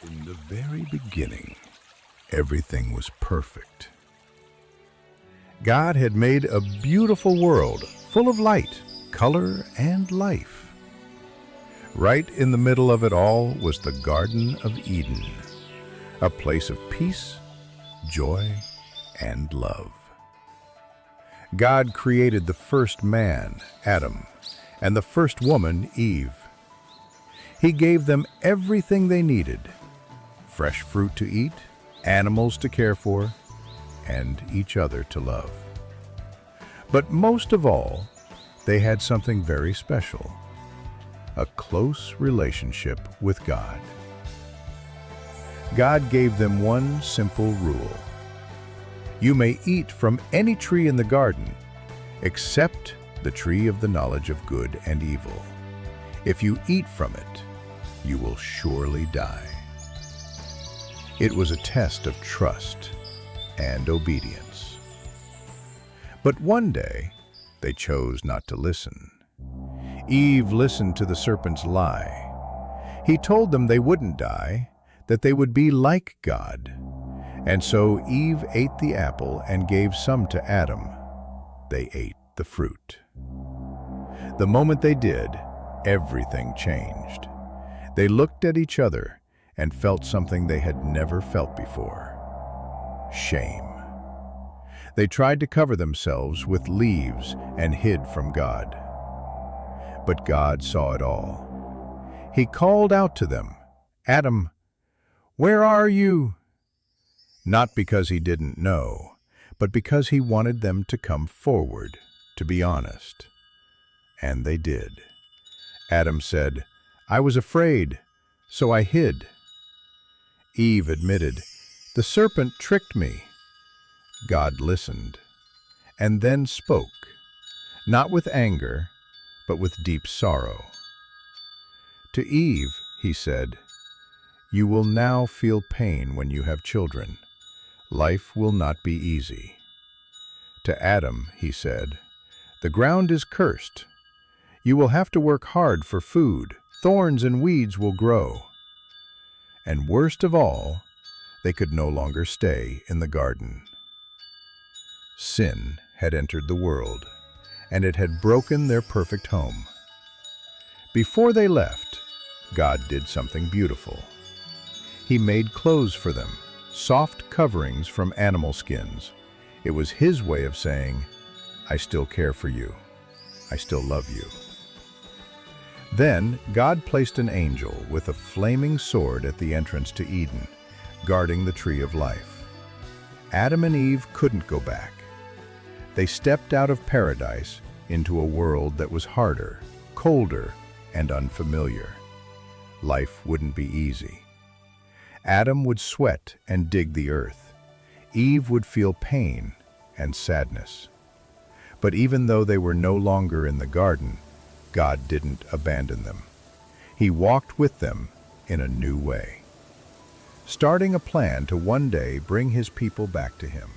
In the very beginning, everything was perfect. God had made a beautiful world full of light, color, and life. Right in the middle of it all was the Garden of Eden, a place of peace, joy, and love. God created the first man, Adam, and the first woman, Eve. He gave them everything they needed: fresh fruit to eat, animals to care for, and each other to love. But most of all, they had something very special: a close relationship with God. God gave them one simple rule: you may eat from any tree in the garden, except the tree of the knowledge of good and evil. If you eat from it, you will surely die. It was a test of trust and obedience. But one day, they chose not to listen. Eve listened to the serpent's lie. He told them they wouldn't die, that they would be like God. And so Eve ate the apple and gave some to Adam. They ate the fruit. The moment they did, everything changed. They looked at each other and felt something they had never felt before: shame. They tried to cover themselves with leaves and hid from God. But God saw it all. He called out to them, "Adam, where are you?" Not because he didn't know, but because he wanted them to come forward, to be honest. And they did. Adam said, "I was afraid, so I hid." Eve admitted, "The serpent tricked me." God listened, and then spoke, not with anger, but with deep sorrow. To Eve, he said, "You will now feel pain when you have children. Life will not be easy." To Adam, he said, "The ground is cursed. You will have to work hard for food. Thorns and weeds will grow." And worst of all, they could no longer stay in the garden. Sin had entered the world, and it had broken their perfect home. Before they left, God did something beautiful. He made clothes for them, soft coverings from animal skins. It was His way of saying, "I still care for you. I still love you." Then God placed an angel with a flaming sword at the entrance to Eden, guarding the tree of life. Adam and Eve couldn't go back. They stepped out of paradise into a world that was harder, colder, and unfamiliar. Life wouldn't be easy. Adam would sweat and dig the earth. Eve would feel pain and sadness. But even though they were no longer in the garden, God didn't abandon them. He walked with them in a new way, starting a plan to one day bring His people back to Him.